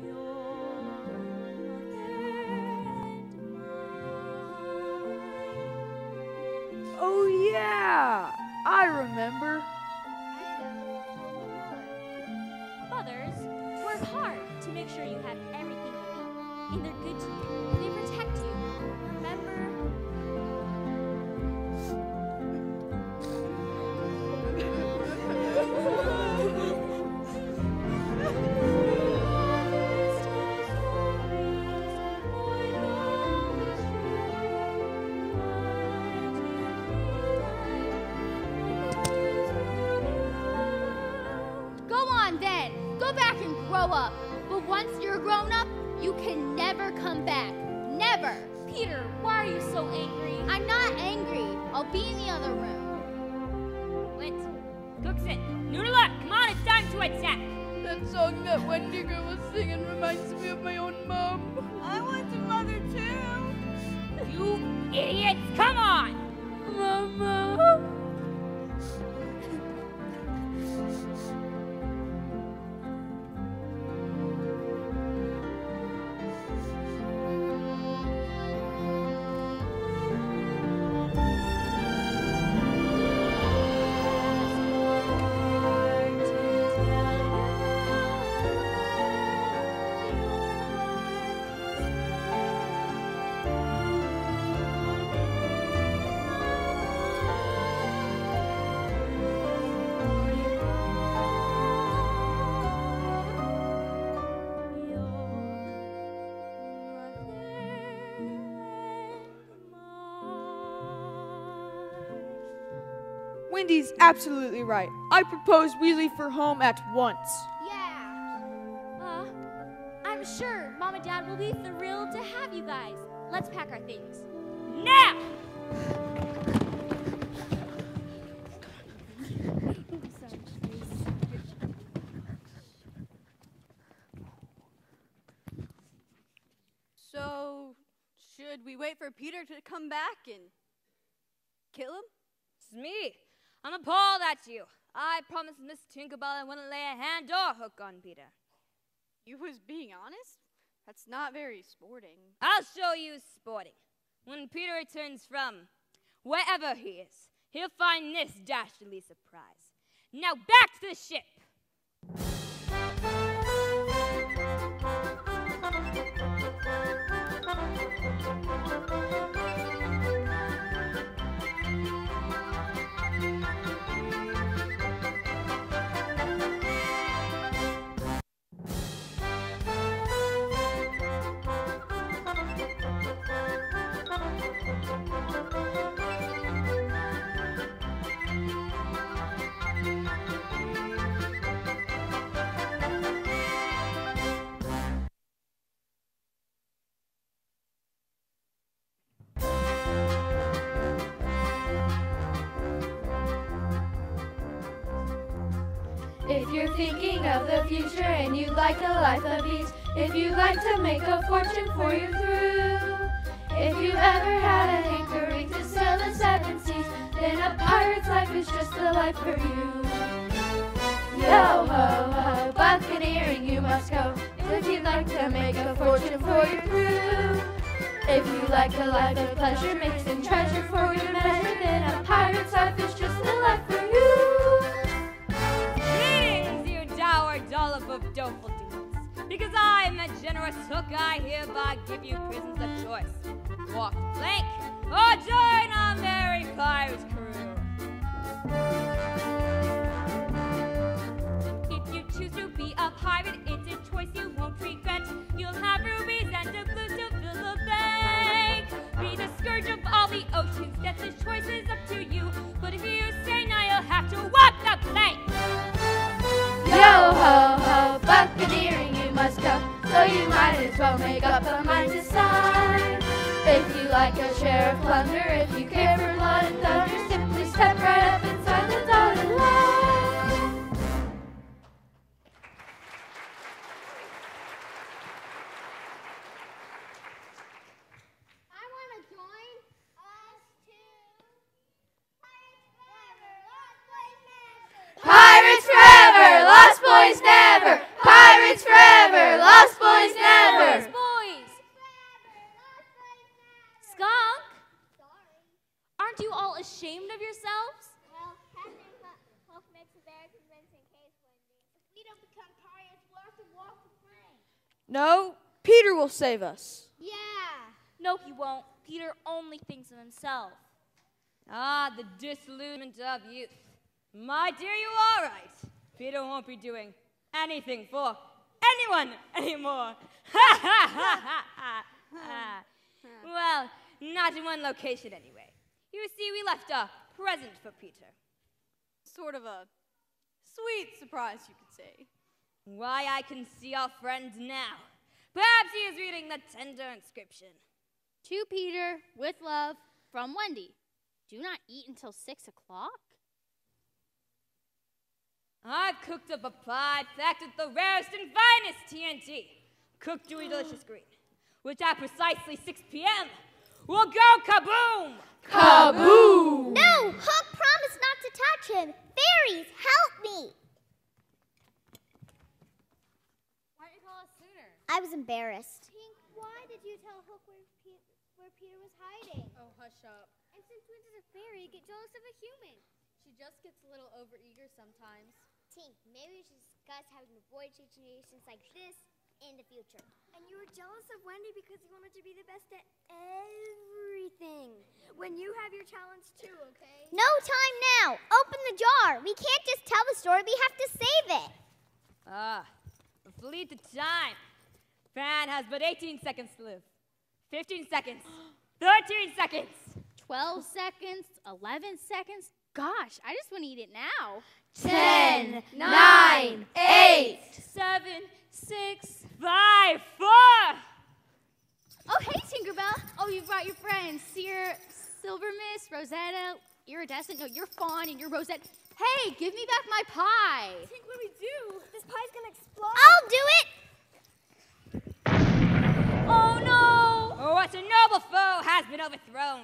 [SPEAKER 3] Your mother and mine.
[SPEAKER 8] Oh, yeah. I remember.
[SPEAKER 3] Mothers work hard to make sure you have everything you need, and they're good to you. They protect you. Remember?
[SPEAKER 7] Go on then. Go back and grow up. But once you're grown up, you can never come back. Never.
[SPEAKER 3] Peter, why are you so angry?
[SPEAKER 7] I'm not angry. I'll be in the other room.
[SPEAKER 9] Wait, cook's it. Noodle up. Come on, it's time to attack.
[SPEAKER 8] That song that Wendy girl was singing reminds me of my own mom.
[SPEAKER 9] I want a mother too. You idiots, come on.
[SPEAKER 8] Mama.
[SPEAKER 6] Wendy's absolutely right. I propose we leave for home at once.
[SPEAKER 3] I'm sure Mom and Dad will be thrilled to have you guys. Let's pack our things.
[SPEAKER 9] Now!
[SPEAKER 4] So, should we wait for Peter to come back and kill him?
[SPEAKER 9] It's me. I'm appalled at you. I promised Miss Tinkerbell I wouldn't lay a hand or hook on Peter.
[SPEAKER 4] You was being honest? That's not very sporting.
[SPEAKER 9] I'll show you sporting. When Peter returns from wherever he is, he'll find this dastardly surprise. Now back to the ship.
[SPEAKER 10] If you're thinking of the future and you'd like a life of ease, if you'd like to make a fortune for you through, if you've ever had a hankering to sail the seven seas, then a pirate's life is just the life for you. Yo ho ho, buccaneering you must go, if you'd like to make a fortune for your crew. If you like a life of pleasure, mixing treasure for your measure, then a pirate's life is just the life for you.
[SPEAKER 9] Dollop of doleful doings. Because I'm a generous hook, I hereby give you prisons of choice. Walk the plank, or join our merry pirate crew. If you choose to be a pirate, it's a choice you won't regret. You'll have rubies and doubloons to fill the bank. Be the scourge of all the oceans, that the choice is up to you. But if you say no, you'll have to walk the plank.
[SPEAKER 10] Yo ho ho, buccaneering you must go, so you might as well make up a mind to sign. If you like a share of plunder, if you care for blood and thunder, simply step right up inside the dotted line.
[SPEAKER 2] I want to join us too. Pirates forever, lost boys never.
[SPEAKER 10] Pirates forever, lost boys never.
[SPEAKER 3] Boys! Skunk?
[SPEAKER 2] Sorry.
[SPEAKER 3] Aren't you all ashamed of yourselves?
[SPEAKER 2] Well, having Hook makes a very convincing case, Wendy. If we don't become pirates, we'll have to walk the plank.
[SPEAKER 6] No, Peter will save us.
[SPEAKER 2] Yeah.
[SPEAKER 3] No, he won't. Peter only thinks of himself.
[SPEAKER 9] Ah, the disillusionment of youth. My dear, you are right. Peter won't be doing anything for anyone anymore. Ha ha ha ha ha. Well, not in one location anyway. You see, we left a present for Peter.
[SPEAKER 4] Sort of a sweet surprise, you could say.
[SPEAKER 9] Why, I can see our friend now. Perhaps he is reading the tender inscription.
[SPEAKER 7] To Peter, with love, from Wendy. Do not eat until 6 o'clock.
[SPEAKER 9] I've cooked up a pie packed with the rarest and finest TNT, cooked to a delicious green, which at precisely 6 p.m. will go kaboom!
[SPEAKER 10] Kaboom!
[SPEAKER 2] No, Hook promised not to touch him. Fairies, help me.
[SPEAKER 3] Why didn't you call us sooner?
[SPEAKER 2] I was embarrassed. Tink, why did you tell Hook where Peter was hiding?
[SPEAKER 11] Oh, hush up.
[SPEAKER 2] And since Wendy's a fairy, get jealous of a human.
[SPEAKER 11] She just gets a little overeager sometimes.
[SPEAKER 2] Tink, maybe we should discuss how we can avoid situations like this in the future.
[SPEAKER 11] And you were jealous of Wendy because you wanted to be the best at everything. When you have your challenge too, okay?
[SPEAKER 2] No time now. Open the jar. We can't just tell the story. We have to save it.
[SPEAKER 9] Fleet the time. Fan has but 18 seconds to live. 15 seconds. 13 seconds.
[SPEAKER 7] 12 seconds, 11 seconds. gosh, I just want to eat it now.
[SPEAKER 10] 10, 9, 8.
[SPEAKER 3] 7, 6, 5, 4.
[SPEAKER 7] Oh, hey, Tinkerbell. Oh, you brought your friends. Silver Mist, Rosetta, Iridescent. No, you're Fawn and you're Rosette. Hey, give me back my pie.
[SPEAKER 11] Think what we do? This pie's gonna explode.
[SPEAKER 2] I'll do it.
[SPEAKER 3] Oh, no.
[SPEAKER 9] Oh, what a noble foe has been overthrown.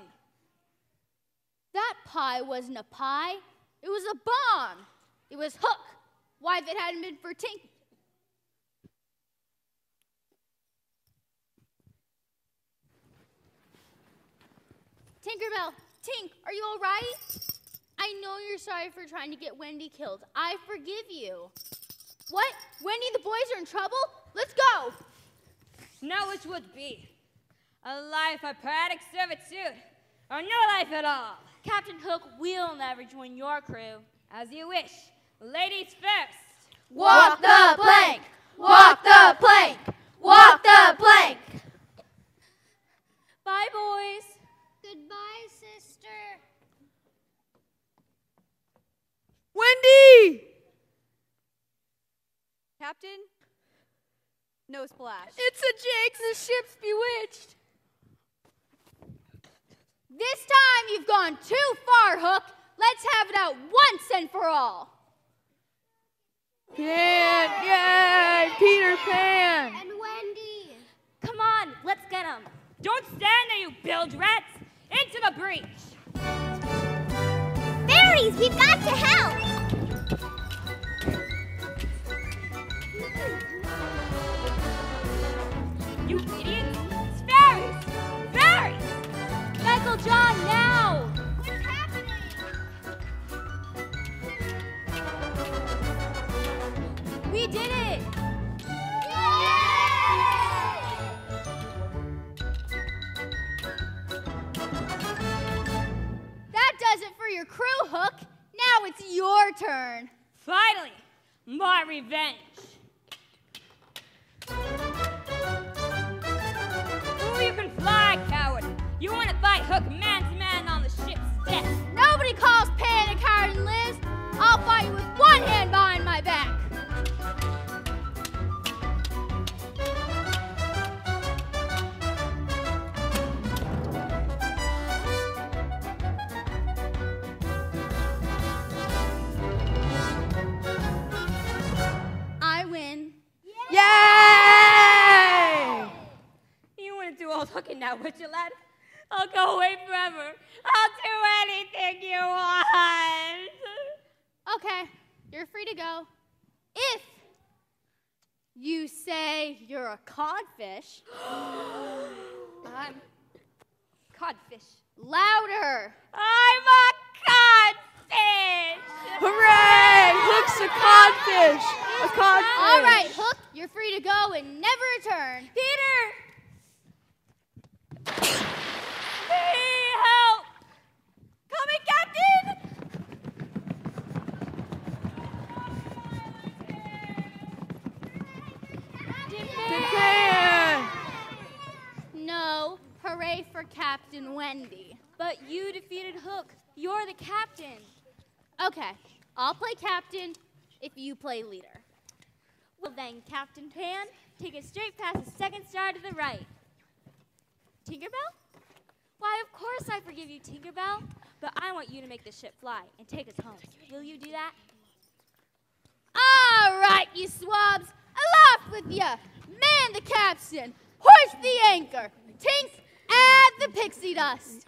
[SPEAKER 7] That pie wasn't a pie. It was a bomb. It was Hook. Why, if it hadn't been for Tink. Tinkerbell, Tink, are you all right? I know you're sorry for trying to get Wendy killed. I forgive you. What? Wendy, the boys are in trouble? Let's go.
[SPEAKER 9] Now which would be? A life of poetic servitude, or no life at all?
[SPEAKER 3] Captain Hook will never join your crew.
[SPEAKER 9] As you wish. Ladies first.
[SPEAKER 10] Walk the plank! Walk the plank! Walk the plank!
[SPEAKER 3] Bye, boys.
[SPEAKER 2] Goodbye, sister.
[SPEAKER 8] Wendy!
[SPEAKER 4] Captain? No splash.
[SPEAKER 8] It's a jinx!
[SPEAKER 4] The ship's bewitched.
[SPEAKER 7] This time you've gone too far, Hook. Let's have it out once and for all.
[SPEAKER 8] Pan! Yay! Peter Pan!
[SPEAKER 2] And Wendy.
[SPEAKER 3] Come on, let's get him.
[SPEAKER 9] Don't stand there, you bilge rats! Into the breach!
[SPEAKER 2] Fairies, we've got to help.
[SPEAKER 9] You idiots! It's fairies! Fairies!
[SPEAKER 3] Michael John, now.
[SPEAKER 2] What's happening?
[SPEAKER 3] We did it.
[SPEAKER 7] That does it for your crew, Hook. Now it's your turn.
[SPEAKER 9] Finally, my revenge. Oh, you can fly, coward. You want to fight Hook man to man on the ship's deck.
[SPEAKER 7] Nobody calls Pan a coward and Liz. I'll fight you with one hand behind my back. I win.
[SPEAKER 8] Yay!
[SPEAKER 9] You wouldn't do all hooking now, would you, lad? I'll go away forever. I'll do anything you want.
[SPEAKER 7] Okay, you're free to go. If you say you're a codfish,
[SPEAKER 9] I'm codfish.
[SPEAKER 7] louder.
[SPEAKER 9] I'm a codfish.
[SPEAKER 8] Hooray! Hook's a codfish! A codfish!
[SPEAKER 7] All right, Hook, you're free to go and never return.
[SPEAKER 3] Peter.
[SPEAKER 9] Help!
[SPEAKER 3] Coming, Captain.
[SPEAKER 8] Pan!
[SPEAKER 7] No, hooray for Captain Wendy.
[SPEAKER 3] But you defeated Hook. You're the captain.
[SPEAKER 7] Okay, I'll play captain if you play leader.
[SPEAKER 3] Well then, Captain Pan, take it straight past the second star to the right. Tinkerbell? Why, of course I forgive you, Tinkerbell. But I want you to make the ship fly and take us home. Will you do that?
[SPEAKER 7] All right, you swabs, aloft with ya. Man the capstan, hoist the anchor. Tinks, add the pixie dust.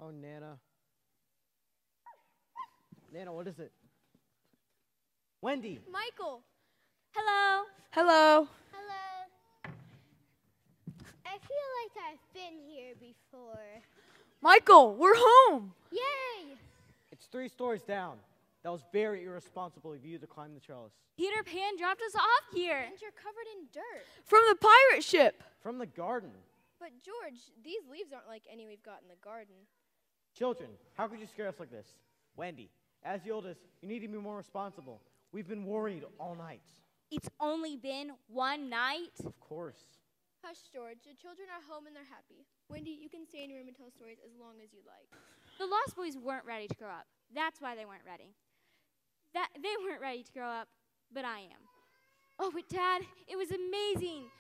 [SPEAKER 5] Oh, Nana. Nana, what is it? Wendy!
[SPEAKER 4] Michael.
[SPEAKER 7] Hello.
[SPEAKER 8] Hello.
[SPEAKER 2] Hello. I feel like I've been here before.
[SPEAKER 8] Michael, we're home.
[SPEAKER 2] Yay!
[SPEAKER 5] It's 3 stories down. That was very irresponsible of you to climb the trellis.
[SPEAKER 7] Peter Pan dropped us off here.
[SPEAKER 4] And you're covered in dirt.
[SPEAKER 8] From the pirate ship.
[SPEAKER 5] From the garden.
[SPEAKER 4] But George, these leaves aren't like any we've got in the garden.
[SPEAKER 5] Children, how could you scare us like this? Wendy, as the oldest, you need to be more responsible. We've been worried all night.
[SPEAKER 7] It's only been one night.
[SPEAKER 5] Of course.
[SPEAKER 4] Hush, George. The children are home and they're happy. Wendy, you can stay in your room and tell stories as long as you like.
[SPEAKER 7] The Lost Boys weren't ready to grow up. That's why they weren't ready. They weren't ready to grow up, but I am. Oh, but Dad, it was amazing.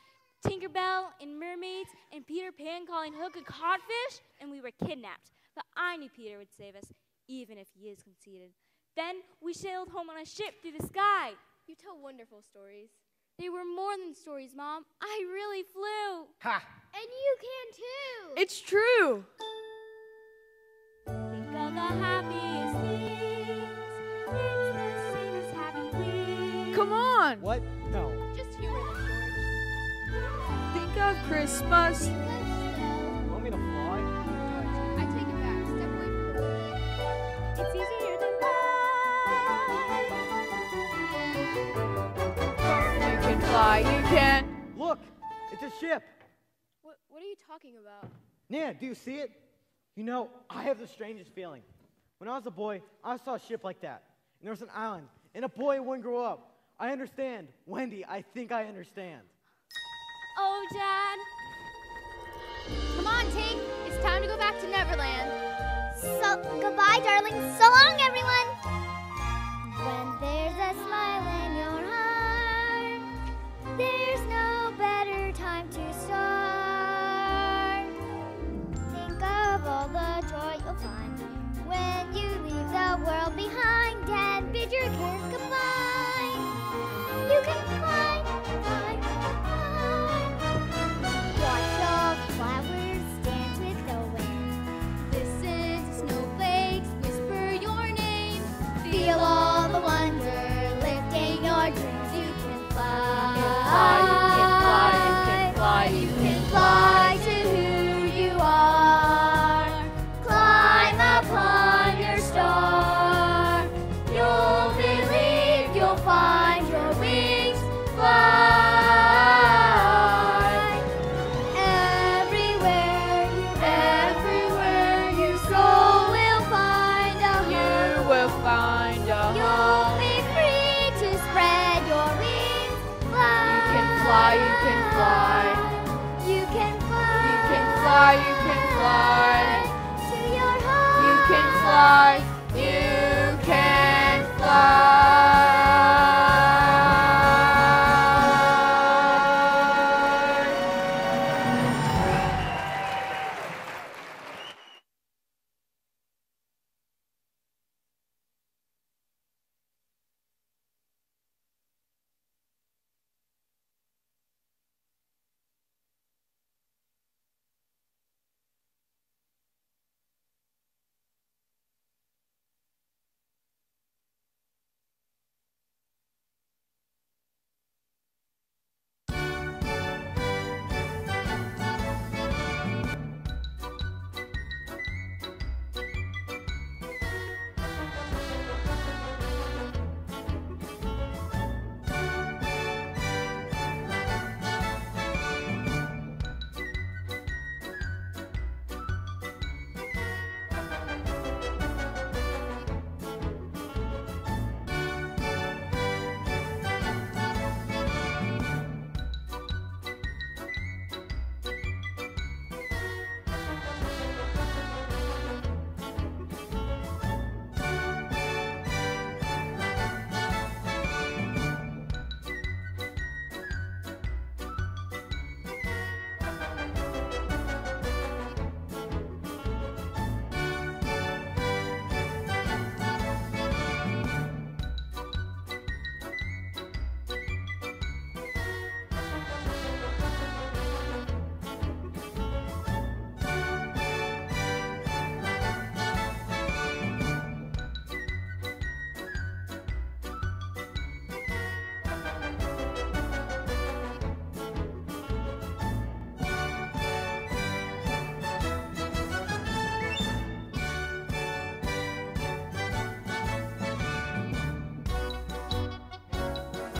[SPEAKER 7] Tinkerbell and mermaids and Peter Pan calling Hook a codfish, and we were kidnapped. But I knew Peter would save us, even if he is conceited. Then we sailed home on a ship through the sky.
[SPEAKER 4] You tell wonderful stories.
[SPEAKER 7] They were more than stories, Mom. I really flew.
[SPEAKER 5] Ha!
[SPEAKER 2] And you can too.
[SPEAKER 8] It's true.
[SPEAKER 7] Think of the happiest things. It's the same as having wings.
[SPEAKER 8] Come on.
[SPEAKER 5] What? No.
[SPEAKER 4] Just humor them, George.
[SPEAKER 8] Think of Christmas.
[SPEAKER 5] You want me to fly?
[SPEAKER 4] I take it back. Step away from the boat.
[SPEAKER 7] It's easier than fly.
[SPEAKER 8] You can fly. You can.
[SPEAKER 5] Look! It's a ship!
[SPEAKER 4] What are you talking about?
[SPEAKER 5] Nana, do you see it? You know, I have the strangest feeling. When I was a boy, I saw a ship like that. And there was an island. And a boy wouldn't grow up. I understand. Wendy, I think I understand.
[SPEAKER 7] Oh, Dad.
[SPEAKER 2] Come on, Tink. It's time to go back to Neverland. So, goodbye, darling. So long, everyone. When there's a smile in your heart, there's no better time to start. Think of all the joy you'll find when you leave the world behind and bid your cares goodbye. You can fly, fly, fly. Watch the flowers dance with the wind. Listen to snowflakes whisper your name. Feel all the wonder lifting your dreams. You can fly. You can fly to who you are. Climb upon your star. You'll believe you'll find your wings fly. Everywhere your soul will find a home.
[SPEAKER 8] You will find a
[SPEAKER 2] You'll
[SPEAKER 8] home.
[SPEAKER 2] be free to spread your wings. Fly.
[SPEAKER 8] You can fly. You can fly.
[SPEAKER 2] You can fly.
[SPEAKER 8] You can fly. You can fly.
[SPEAKER 2] To your home.
[SPEAKER 8] You can fly.